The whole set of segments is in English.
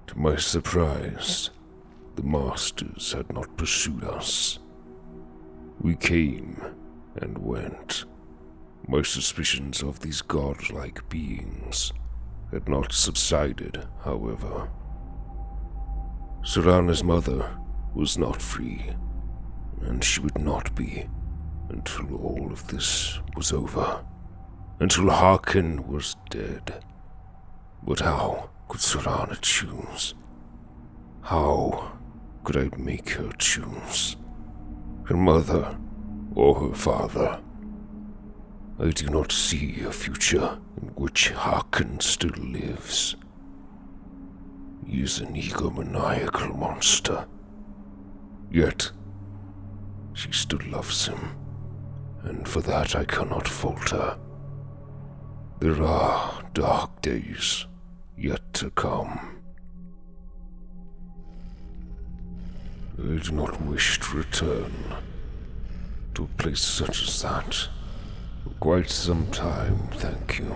To my surprise, the Masters had not pursued us. We came and went. My suspicions of these godlike beings had not subsided, however. Serana's mother was not free, and she would not be until all of this was over. Until Harkin was dead. But how could Serana choose? How could I make her choose? Her mother or her father? I do not see a future in which Harkin still lives. He is an egomaniacal monster. Yet, she still loves him, and for that I cannot fault her. There are dark days yet to come. I do not wish to return to a place such as that for quite some time, thank you.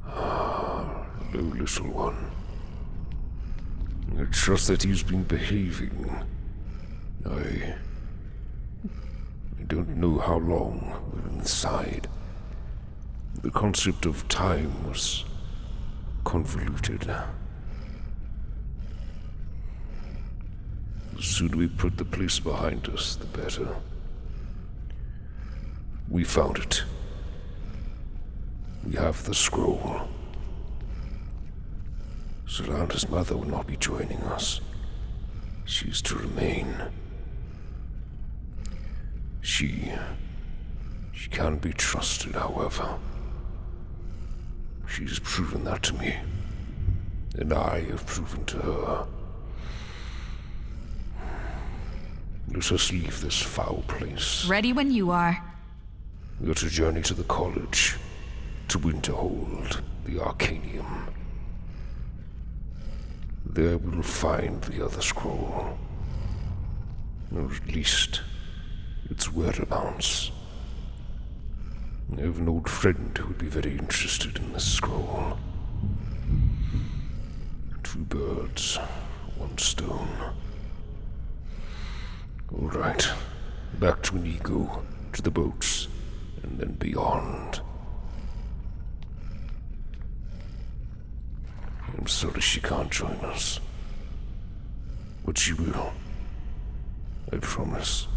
Hello, little one. I trust that he's been behaving. I don't know how long we're inside. The concept of time was convoluted. The sooner we put the place behind us, the better. We found it. We have the scroll. Serana's mother will not be joining us. She's to remain. She can be trusted, however. She's proven that to me, and I have proven to her. Let us leave this foul place. Ready when you are. We are to journey to the college, to Winterhold, the Arcanium. There we will find the other scroll, or at least its whereabouts. I have an old friend who would be very interested in this scroll. 2 birds, 1 stone. All right, back to Inigo, to the boats, and then beyond. I'm sorry she can't join us, but she will. I promise.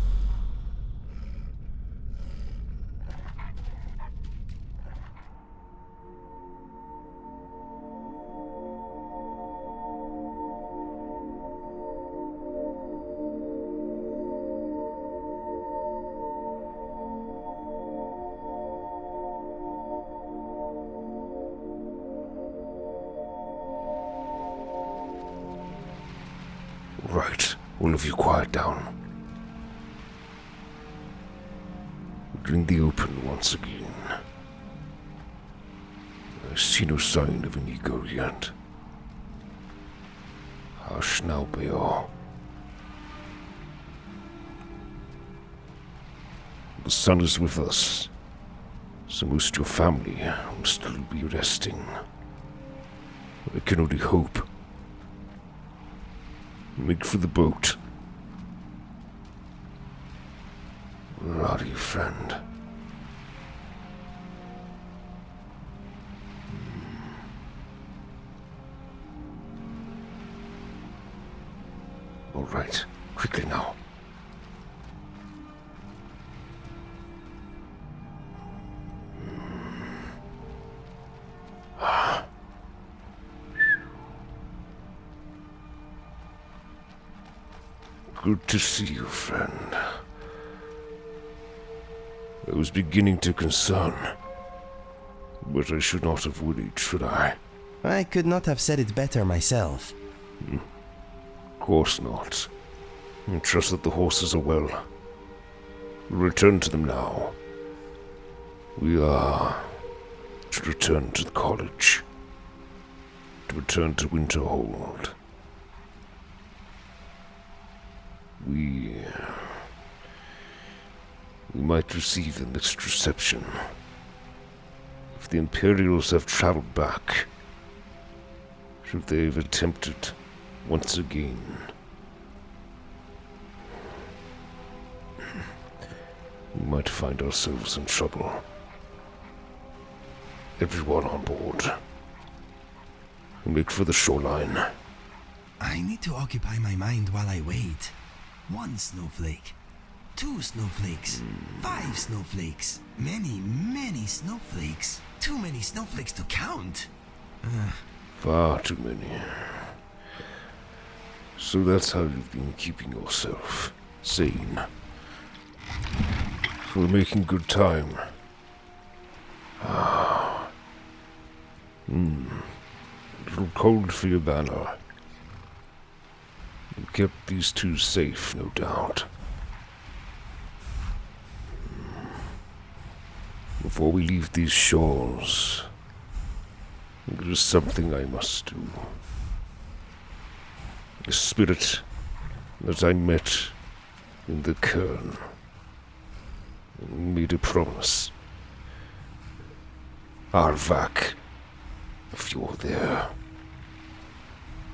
Right, all of you quiet down. We're in the open once again. I see no sign of Inigo yet. Hush now, Beor. The sun is with us, so most of your family will still be resting. I can only hope. Make for the boat. Where are you, friend? All right, quickly now. Good to see you, friend. I was beginning to concern, but I should not have worried, should I? I could not have said it better myself. Of course not. I trust that the horses are well. We'll return to them now. We are to return to the college. To return to Winterhold. We might receive a mixed reception. If the Imperials have traveled back, should they've attempted once again. We might find ourselves in trouble. Everyone on board. Make for the shoreline. I need to occupy my mind while I wait. 1 snowflake. 2 snowflakes. 5 snowflakes. Many, many snowflakes. Too many snowflakes to count. Far too many. So that's how you've been keeping yourself sane. We're making good time. A little cold for your banner. You kept these two safe, no doubt. Before we leave these shores, there is something I must do. The spirit that I met in the cairn made a promise. Arvak, if you're there,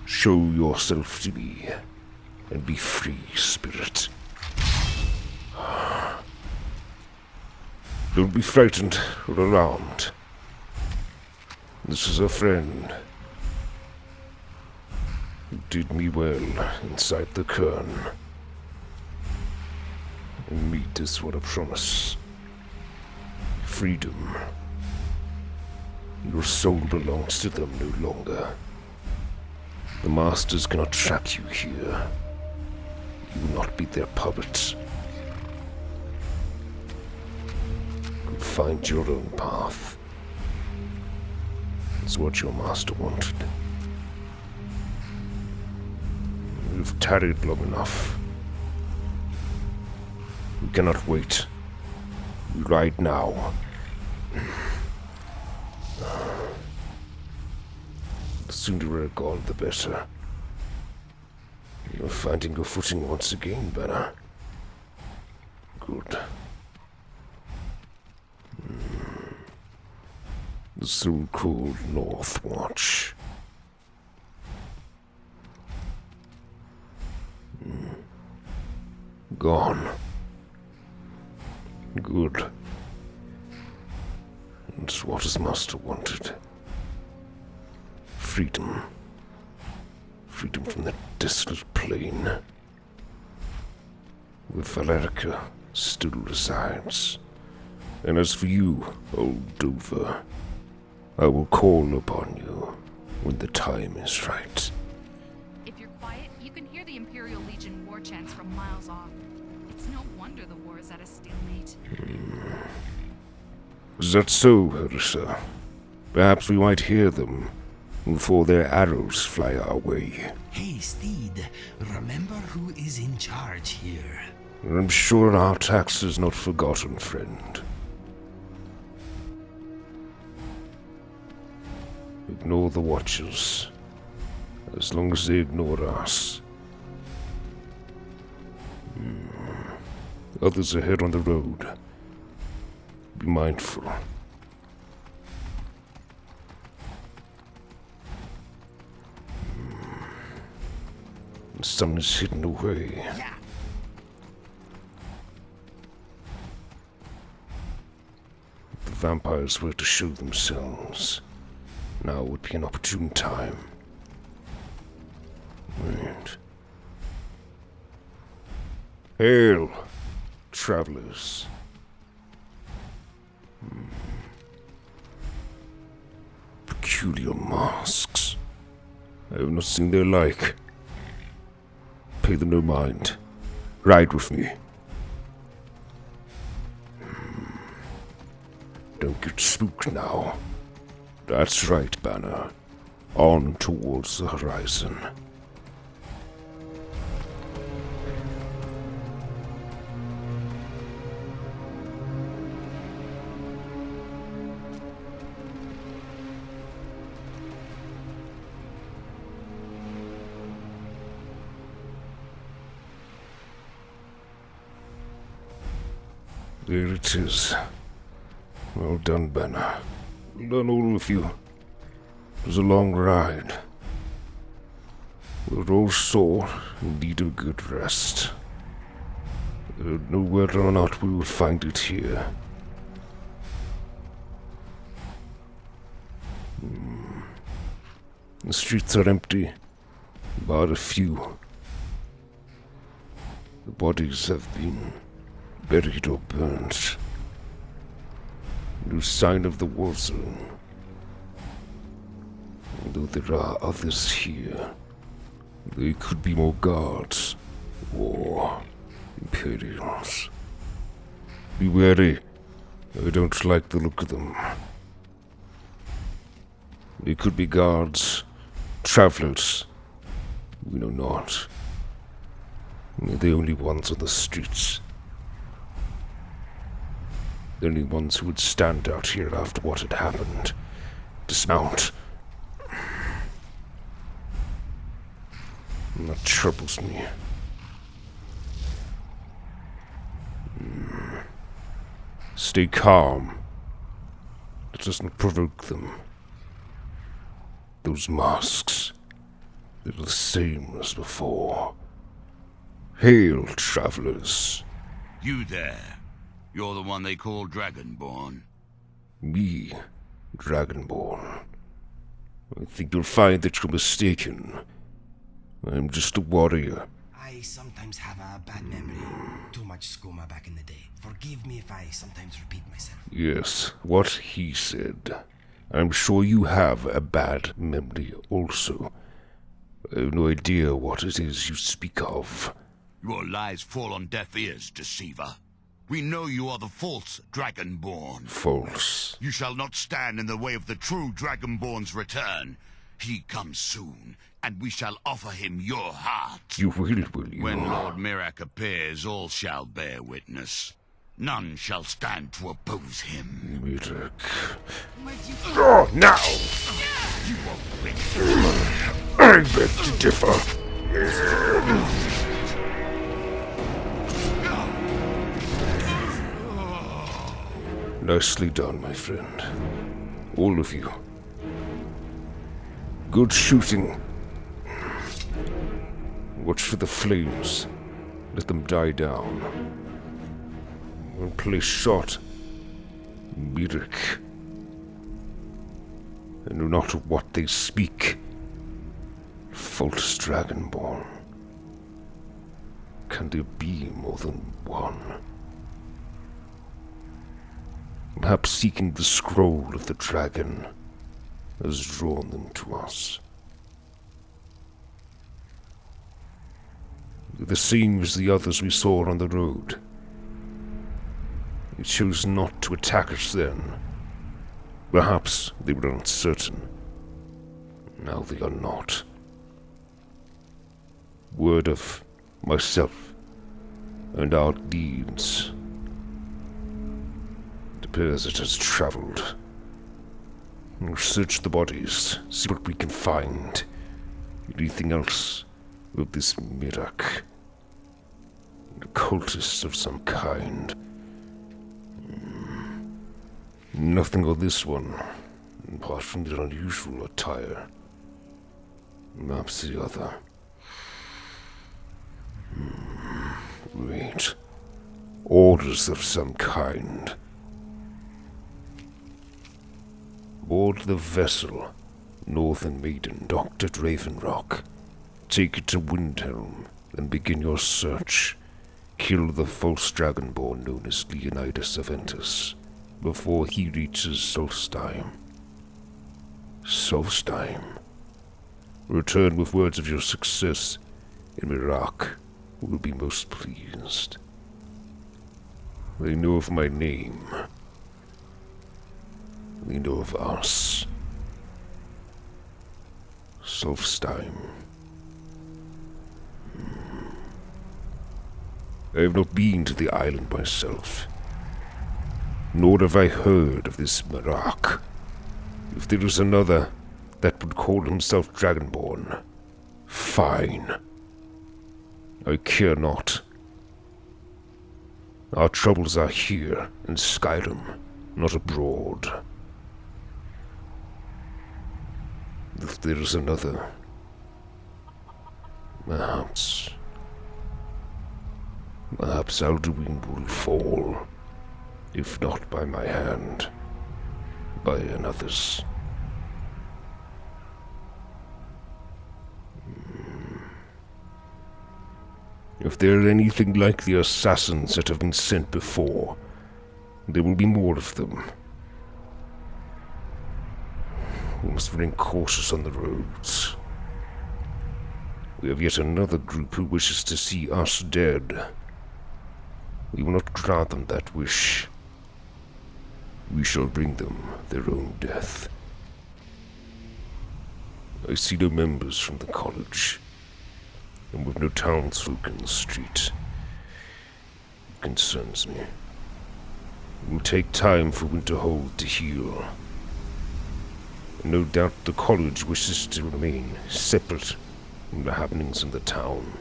show yourself to me and be free, spirit. Don't be frightened or alarmed. This is a friend who did me well inside the cairn. And meat is what I promise. Freedom. Your soul belongs to them no longer. The masters cannot track you here. You will not be their puppet. You find your own path. It's what your master wanted. You've tarried long enough. We cannot wait. We ride now. The sooner we're gone, the better. You're finding your footing once again, Banner. Good. The so-called North Watch. Gone. Good. It's what his master wanted. Freedom. Freedom from that desolate plain where Valerica still resides. And as for you, old Dover, I will call upon you when the time is right. If you're quiet, you can hear the Imperial Legion war chants from miles off. It's no wonder the war is at a stalemate. Is that so, Harissa? Perhaps we might hear them before their arrows fly our way. Hey, Steed, remember who is in charge here. I'm sure our tax is not forgotten, friend. Ignore the Watchers, as long as they ignore us. Others ahead on the road. Be mindful. Someone is hidden away. Yeah. The vampires were to show themselves. Now would be an opportune time. Wait. Hail, travelers. Peculiar masks. I have not seen their like. Pay them no mind. Ride with me. Don't get spooked now. That's right, Banner. On towards the horizon. There it is. Well done, Banner. Well done, all of you. It was a long ride. We're all sore and need a good rest. I don't know whether or not we will find it here. The streets are empty, but a few. The bodies have been buried or burnt. No sign of the war zone. Although there are others here, they could be more guards or Imperials. Be wary. I don't like the look of them. They could be guards, travelers. We know not. They're the only ones on the streets. The only ones who would stand out here after what had happened. Dismount. And that troubles me. Stay calm. It doesn't provoke them. Those masks, they're the same as before. Hail, travelers. You there. You're the one they call Dragonborn. Me, Dragonborn. I think you'll find that you're mistaken. I'm just a warrior. I sometimes have a bad memory. Too much skooma back in the day. Forgive me if I sometimes repeat myself. Yes, what he said. I'm sure you have a bad memory also. I have no idea what it is you speak of. Your lies fall on deaf ears, deceiver. We know you are the false Dragonborn. False. You shall not stand in the way of the true Dragonborn's return. He comes soon, and we shall offer him your heart. You will you? When Lord Mirak appears, all shall bear witness. None shall stand to oppose him. Mirak. Where'd you Oh, now! You won't win. I beg to differ. Nicely done, my friend. All of you. Good shooting. Watch for the flames. Let them die down. One place shot. Mirak. I know not of what they speak. False Dragonborn. Can there be more than one? Perhaps seeking the scroll of the dragon has drawn them to us. The same as the others we saw on the road. They chose not to attack us then. Perhaps they were uncertain. Now they are not. Word of myself and our deeds. It appears it has traveled. We'll search the bodies, see what we can find. Anything else of this Mirak? A cultist of some kind. Nothing of this one, apart from their unusual attire. Perhaps the other. Wait. Orders of some kind. Board the vessel, Northern Maiden, docked at Raven Rock. Take it to Winterhold, and begin your search. Kill the false Dragonborn known as Leonidas Aventus, before he reaches Solstheim. Solstheim. Return with words of your success, and Mirak will be most pleased. They know of my name. They know of us. Solstheim. I have not been to the island myself, nor have I heard of this Mirak. If there is another that would call himself Dragonborn, fine. I care not. Our troubles are here in Skyrim, not abroad. If there is another, Perhaps Alduin will fall, if not by my hand, by another's. If they're anything like the assassins that have been sent before, there will be more of them. We must remain cautious on the roads. We have yet another group who wishes to see us dead. We will not grant them that wish. We shall bring them their own death. I see no members from the college, and with no townsfolk in the street. It concerns me. It will take time for Winterhold to heal. And no doubt the college wishes to remain separate from the happenings in the town.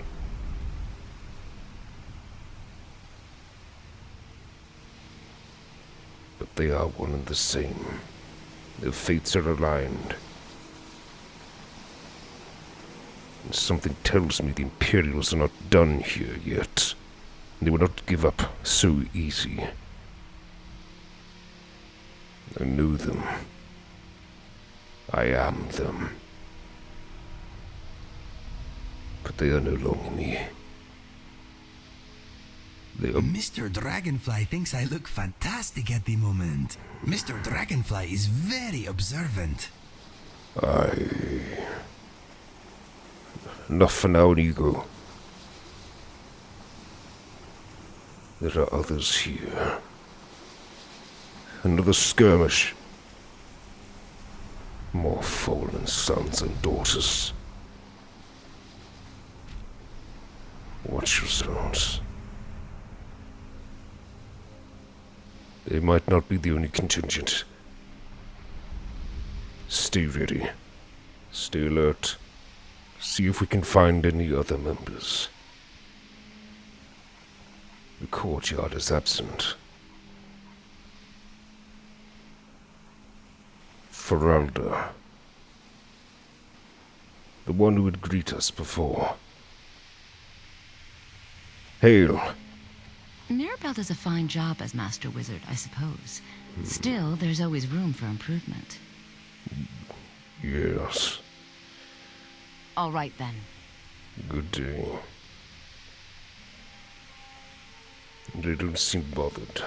But they are one and the same. Their fates are aligned. And something tells me the Imperials are not done here yet. They will not give up so easy. I know them. I am them. But they are no longer me. They are... Mr. Dragonfly thinks I look fantastic at the moment. Mr. Dragonfly is very observant. Enough for now, Inigo. There are others here. Another skirmish. More fallen sons and daughters. Watch yourselves. They might not be the only contingent. Stay ready. Stay alert. See if we can find any other members. The courtyard is absent. Feralda. The one who would greet us before. Hail. Mirabelle does a fine job as Master Wizard, I suppose. Still, there's always room for improvement. Yes. All right, then. Good day. They don't seem bothered.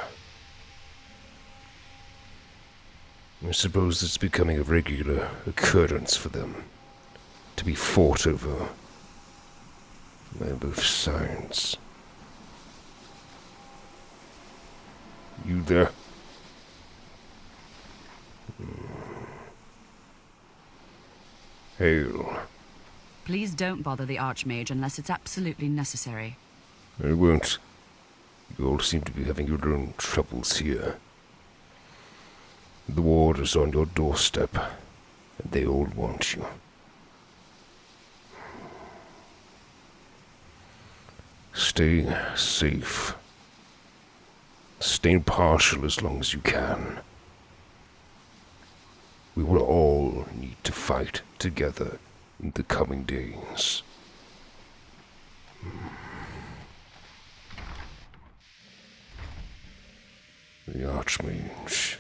I suppose it's becoming a regular occurrence for them to be fought over by both sides. You there? Hail. Please don't bother the Archmage unless it's absolutely necessary. I won't. You all seem to be having your own troubles here. The ward is on your doorstep, and they all want you. Stay safe. Stay impartial as long as you can. We will all need to fight together in the coming days. The Archmage.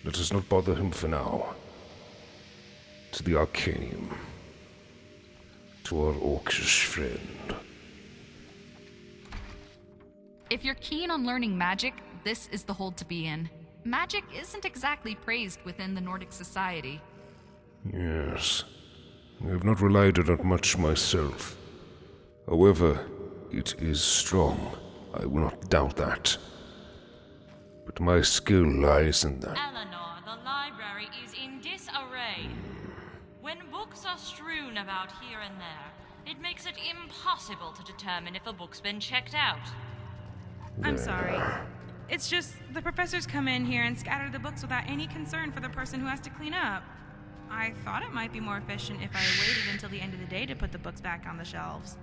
Let us not bother him for now. To the Arcanium. To our orcish friend. If you're keen on learning magic, this is the hold to be in. Magic isn't exactly praised within the Nordic society. Yes. I have not relied on it much myself. However, it is strong. I will not doubt that. But my skill lies in that. Eleanor, the library is in disarray. When books are strewn about here and there, it makes it impossible to determine if a book's been checked out. I'm sorry. It's just the professors come in here and scatter the books without any concern for the person who has to clean up. I thought it might be more efficient if I waited until the end of the day to put the books back on the shelves.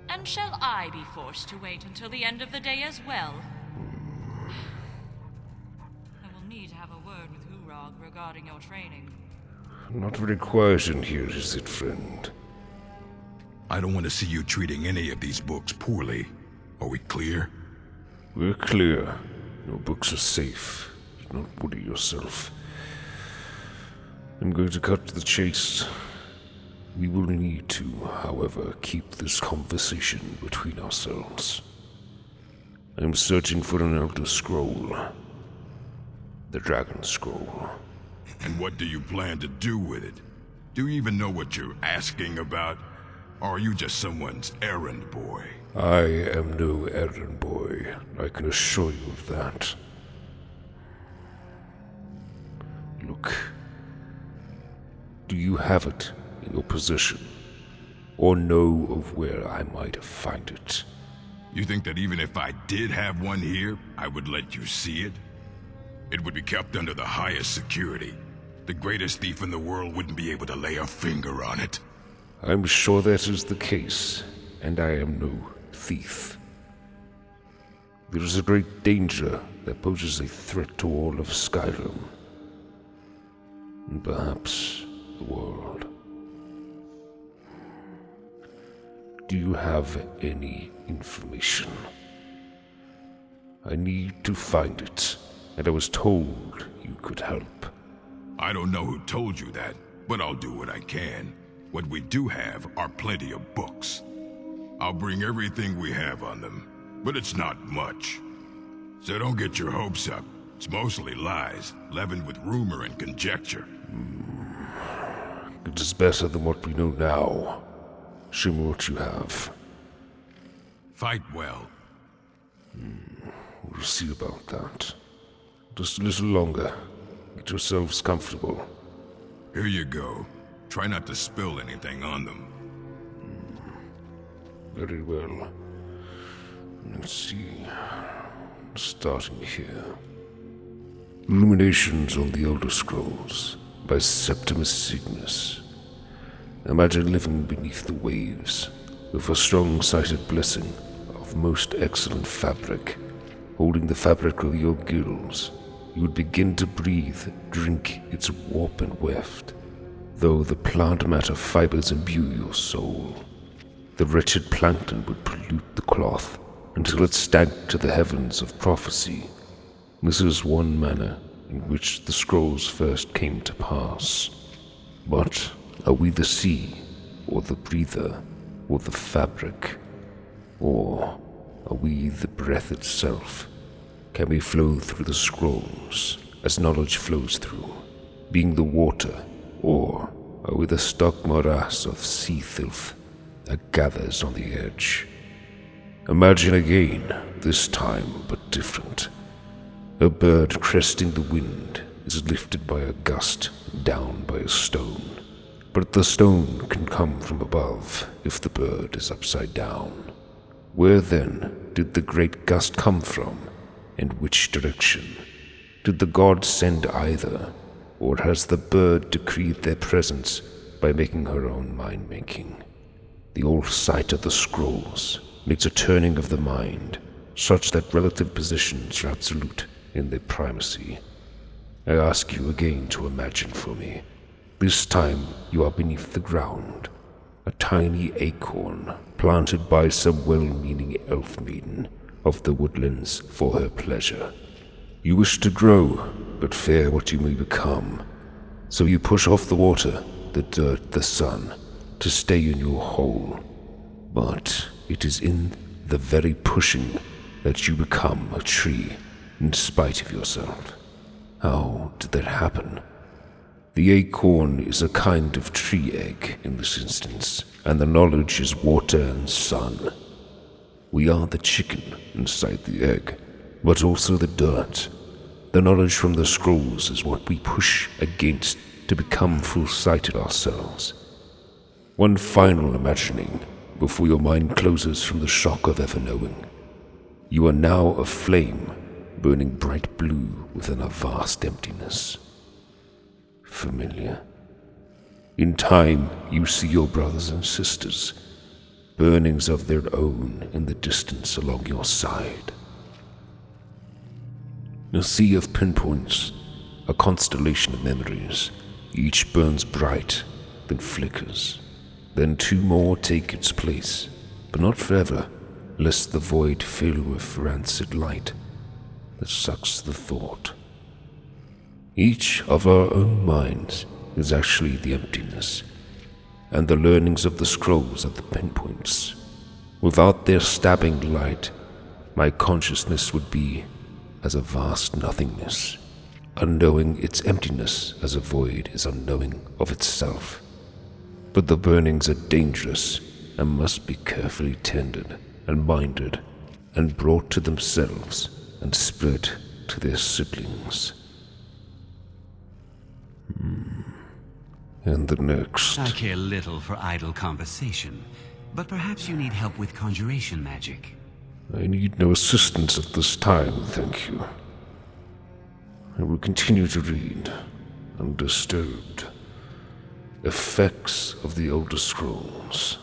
And shall I be forced to wait until the end of the day as well? I will need to have a word with Hurog regarding your training. Not very quiet in here, is it, friend? I don't want to see you treating any of these books poorly. Are we clear? We're clear. Your books are safe. Do not worry yourself. I'm going to cut to the chase. We will need to, however, keep this conversation between ourselves. I'm searching for an Elder Scroll. The Dragon Scroll. And what do you plan to do with it? Do you even know what you're asking about? Or are you just someone's errand boy? I am no errand boy. I can assure you of that. Look. Do you have it in your possession? Or know of where I might find it? You think that even if I did have one here, I would let you see it? It would be kept under the highest security. The greatest thief in the world wouldn't be able to lay a finger on it. I'm sure that is the case, and I am no thief. There is a great danger that poses a threat to all of Skyrim. And perhaps the world. Do you have any information? I need to find it, and I was told you could help. I don't know who told you that, but I'll do what I can. What we do have are plenty of books. I'll bring everything we have on them, but it's not much. So don't get your hopes up. It's mostly lies, leavened with rumor and conjecture. It is better than what we know now. Show me what you have. Fight well. We'll see about that. Just a little longer. Get yourselves comfortable. Here you go. Try not to spill anything on them. Very well. Let's see. Starting here. Illuminations on the Elder Scrolls by Septimus Signus. Imagine living beneath the waves, with a strong-sighted blessing of most excellent fabric, holding the fabric of your gills. You would begin to breathe, drink its warp and weft, though the plant matter fibers imbue your soul. The wretched plankton would pollute the cloth until it stank to the heavens of prophecy. This is one manner in which the scrolls first came to pass. But are we the sea, or the breather, or the fabric? Or are we the breath itself? Can we flow through the scrolls, as knowledge flows through, being the water, or are we the stark morass of sea filth that gathers on the edge? Imagine again, this time but different. A bird cresting the wind is lifted by a gust, down by a stone. But the stone can come from above if the bird is upside down. Where then did the great gust come from? And which direction? Did the gods send either, or has the bird decreed their presence by making her own mind-making? The old sight of the scrolls makes a turning of the mind, such that relative positions are absolute in their primacy. I ask you again to imagine for me. This time you are beneath the ground, a tiny acorn planted by some well-meaning elf maiden of the woodlands for her pleasure. You wish to grow, but fear what you may become. So you push off the water, the dirt, the sun, to stay in your hole. But it is in the very pushing that you become a tree, in spite of yourself. How did that happen? The acorn is a kind of tree egg in this instance, and the knowledge is water and sun. We are the chicken inside the egg, but also the dirt. The knowledge from the scrolls is what we push against to become full-sighted ourselves. One final imagining before your mind closes from the shock of ever knowing. You are now a flame, burning bright blue within a vast emptiness. Familiar. In time, you see your brothers and sisters, burnings of their own in the distance along your side. A sea of pinpoints, a constellation of memories. Each burns bright, then flickers. Then 2 more take its place, but not forever, lest the void fill with rancid light that sucks the thought. Each of our own minds is actually the emptiness, and the learnings of the scrolls are the pinpoints. Without their stabbing light, my consciousness would be as a vast nothingness, unknowing its emptiness as a void is unknowing of itself. But the burnings are dangerous and must be carefully tended and minded and brought to themselves and spread to their siblings. And the next. I care little for idle conversation, but perhaps you need help with conjuration magic. I need no assistance at this time, thank you. I will continue to read, undisturbed. Effects of the Elder Scrolls.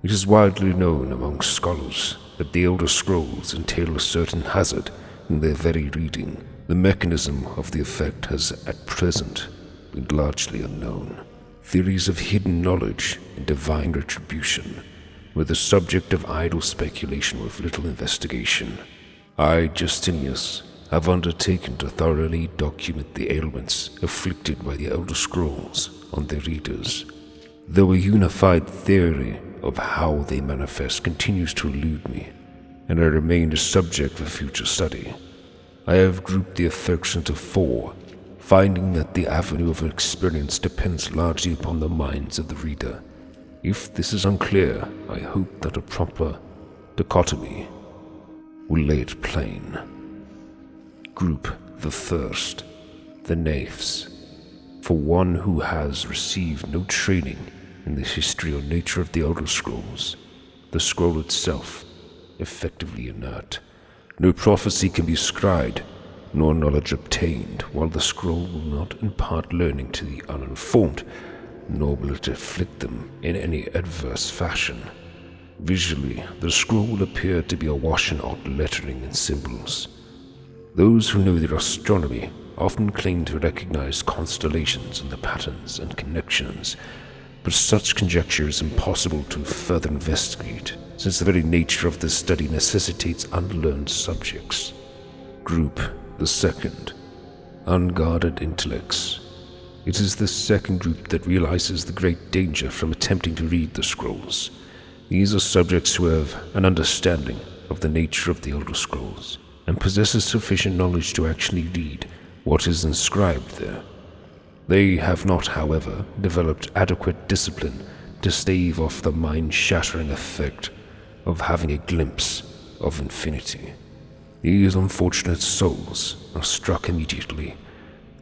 It is widely known among scholars that the Elder Scrolls entail a certain hazard in their very reading. The mechanism of the effect has, at present, been largely unknown. Theories of hidden knowledge and divine retribution were the subject of idle speculation with little investigation. I, Justinius, have undertaken to thoroughly document the ailments afflicted by the Elder Scrolls on their readers. Though a unified theory of how they manifest continues to elude me, and I remain a subject for future study, I have grouped the effects into 4, finding that the avenue of experience depends largely upon the minds of the reader. If this is unclear, I hope that a proper dichotomy will lay it plain. Group the first, the Naifs. For one who has received no training in the history or nature of the Elder Scrolls, the scroll itself, effectively inert. No prophecy can be scribed, nor knowledge obtained, while the scroll will not impart learning to the uninformed, nor will it afflict them in any adverse fashion. Visually, the scroll will appear to be awash in odd lettering and symbols. Those who know their astronomy often claim to recognize constellations in the patterns and connections, but such conjecture is impossible to further investigate, since the very nature of this study necessitates unlearned subjects. Group the second, unguarded intellects. It is this second group that realizes the great danger from attempting to read the scrolls. These are subjects who have an understanding of the nature of the Elder Scrolls, and possesses sufficient knowledge to actually read what is inscribed there. They have not, however, developed adequate discipline to stave off the mind-shattering effect of having a glimpse of infinity. These unfortunate souls are struck immediately,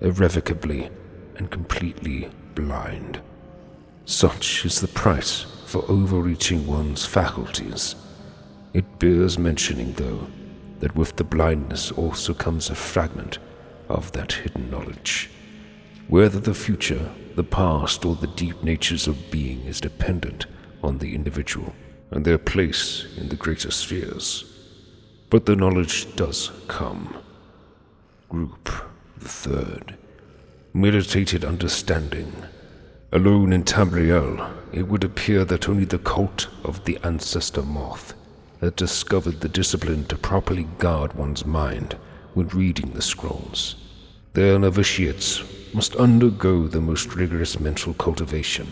irrevocably, and completely blind. Such is the price for overreaching one's faculties. It bears mentioning, though, that with the blindness also comes a fragment of that hidden knowledge. Whether the future, the past, or the deep natures of being is dependent on the individual and their place in the greater spheres. But the knowledge does come. Group the third, meditated understanding. Alone in Tamriel, it would appear that only the cult of the ancestor moth had discovered the discipline to properly guard one's mind when reading the scrolls. Their novitiates must undergo the most rigorous mental cultivation,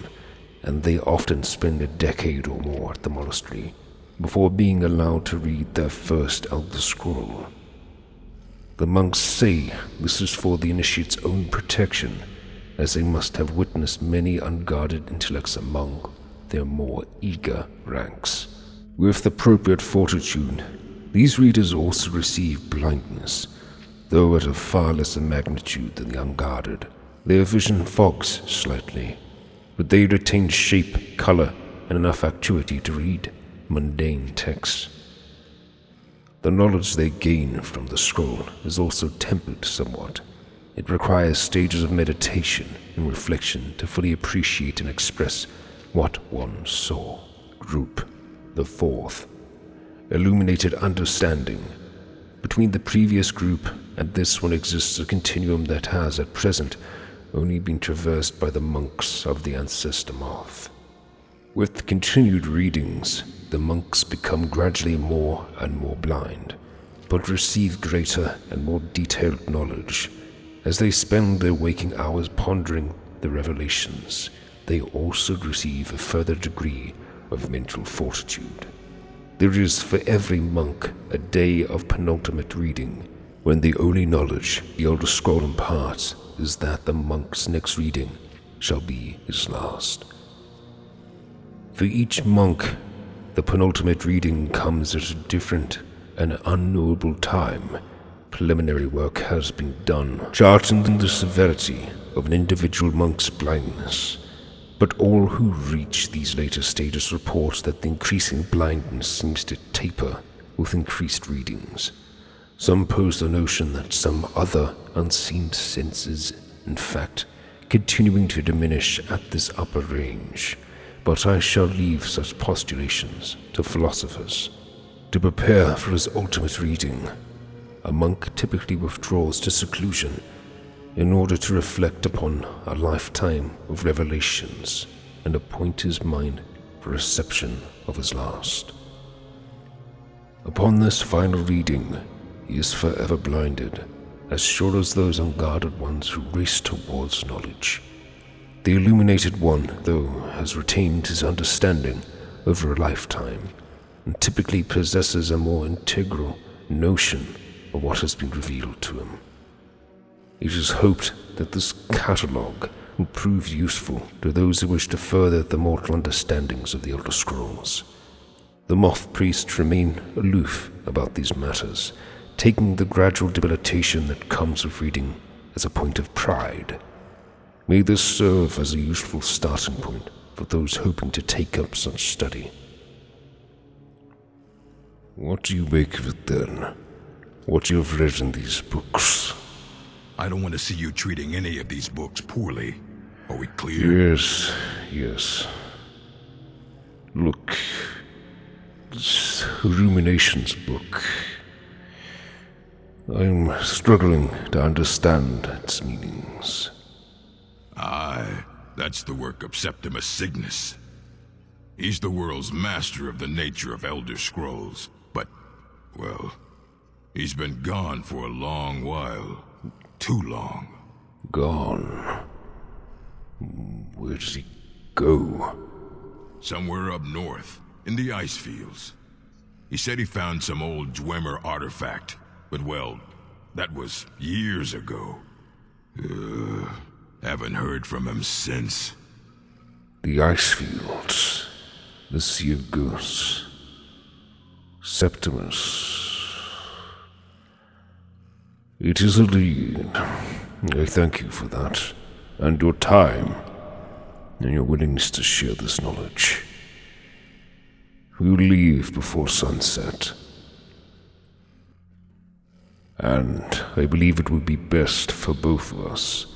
and they often spend a decade or more at the monastery before being allowed to read their first Elder Scroll. The monks say this is for the initiate's own protection, as they must have witnessed many unguarded intellects among their more eager ranks. With appropriate fortitude, these readers also receive blindness, though at a far lesser magnitude than the unguarded. Their vision fogs slightly, but they retain shape, color, and enough acuity to read mundane texts. The knowledge they gain from the scroll is also tempered somewhat. It requires stages of meditation and reflection to fully appreciate and express what one saw. Group the fourth, illuminated understanding. Between the previous group and this one exists a continuum that has, at present, only been traversed by the monks of the ancestor moth. With continued readings, the monks become gradually more and more blind, but receive greater and more detailed knowledge. As they spend their waking hours pondering the revelations, they also receive a further degree of mental fortitude. There is for every monk a day of penultimate reading, when the only knowledge the Elder Scroll imparts is that the monk's next reading shall be his last. For each monk, the penultimate reading comes at a different and unknowable time. Preliminary work has been done, charting the severity of an individual monk's blindness. But all who reach these later stages report that the increasing blindness seems to taper with increased readings. Some pose the notion that some other unseen sense is, in fact, continuing to diminish at this upper range, but I shall leave such postulations to philosophers. To prepare for his ultimate reading, a monk typically withdraws to seclusion in order to reflect upon a lifetime of revelations and appoint his mind for reception of his last. Upon this final reading, he is forever blinded, as sure as those unguarded ones who race towards knowledge. The illuminated one, though, has retained his understanding over a lifetime, and typically possesses a more integral notion of what has been revealed to him. It is hoped that this catalogue will prove useful to those who wish to further the mortal understandings of the Elder Scrolls. The moth priests remain aloof about these matters, taking the gradual debilitation that comes with reading as a point of pride. May this serve as a useful starting point for those hoping to take up such study. What do you make of it then? What you have read in these books? I don't want to see you treating any of these books poorly. Are we clear? Yes. Look, this Ruminations book. I'm struggling to understand its meanings. Aye, that's the work of Septimus Signus. He's the world's master of the nature of Elder Scrolls, but, well, he's been gone for a long while. Too long. Gone? Where did he go? Somewhere up north, in the ice fields. He said he found some old Dwemer artifact, but well, that was years ago. Haven't heard from him since. The ice fields. The Sea of Ghosts. Septimus. It is a lead. I thank you for that, and your time, and your willingness to share this knowledge. We will leave before sunset. And I believe it would be best for both of us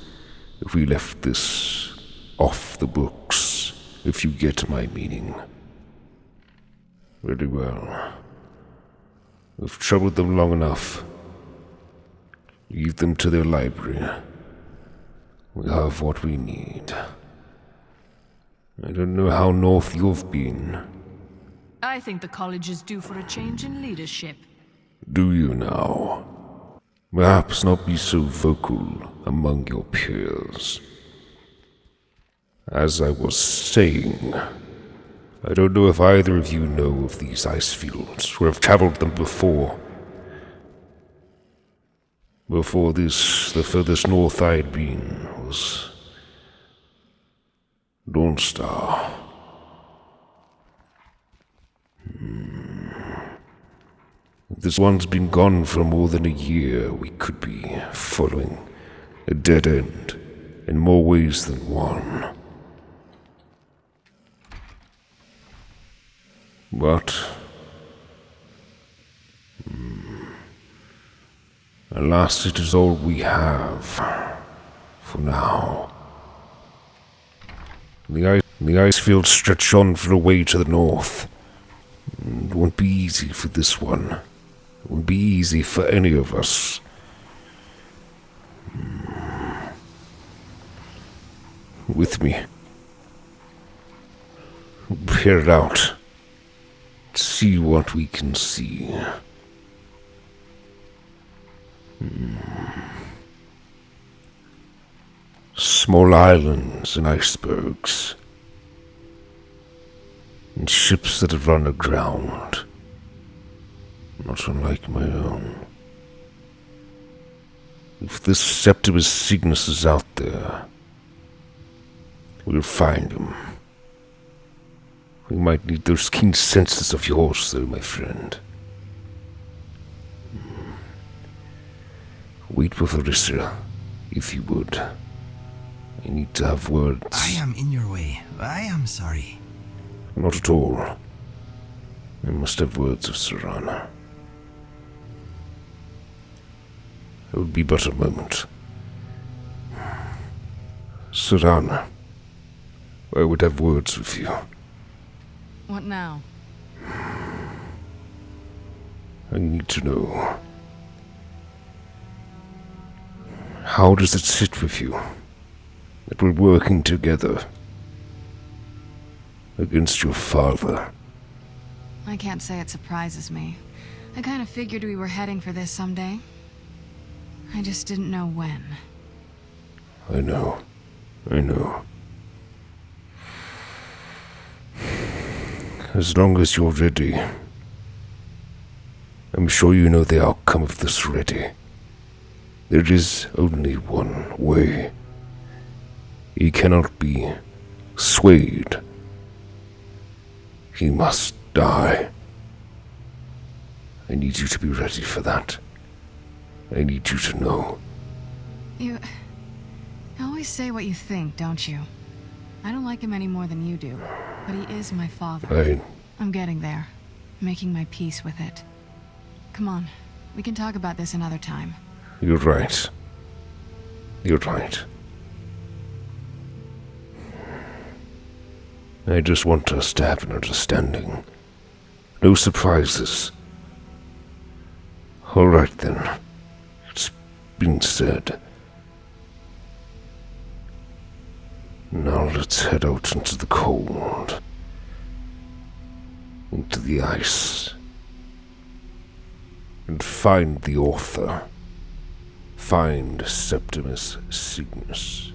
if we left this off the books, if you get my meaning. Very well. We've troubled them long enough. Leave them to their library. We have what we need. I don't know how north you've been. I think the college is due for a change in leadership. Do you now? Perhaps not be so vocal among your peers. As I was saying, I don't know if either of you know of these ice fields or have traveled them before. Before this, the furthest north I had been was Dawnstar. If this one's been gone for more than a year, we could be following a dead end in more ways than one. But alas, it is all we have for now. The ice fields stretch on for a way to the north. It won't be easy for this one. It won't be easy for any of us. With me. Peer it out. See what we can see. Small islands and icebergs. And ships that have run aground. Not unlike my own. If this Septimus Signus is out there, we'll find him. We might need those keen senses of yours, though, my friend. Wait with Orissa, if you would. I need to have words. I am in your way. I am sorry. Not at all. I must have words of Serana. It would be but a moment. Serana, I would have words with you. What now? I need to know. How does it sit with you that we're working together against your father? I can't say it surprises me. I kind of figured we were heading for this someday. I just didn't know when. I know. As long as you're ready. I'm sure you know the outcome of this already. There is only one way. He cannot be swayed. He must die. I need you to be ready for that. I need you to know. You always say what you think, don't you? I don't like him any more than you do, but he is my father. I'm getting there, making my peace with it. Come on, we can talk about this another time. You're right. I just want us to have an understanding. No surprises. All right then. It's been said. Now let's head out into the cold. Into the ice. And find the author. Find Septimus Signus.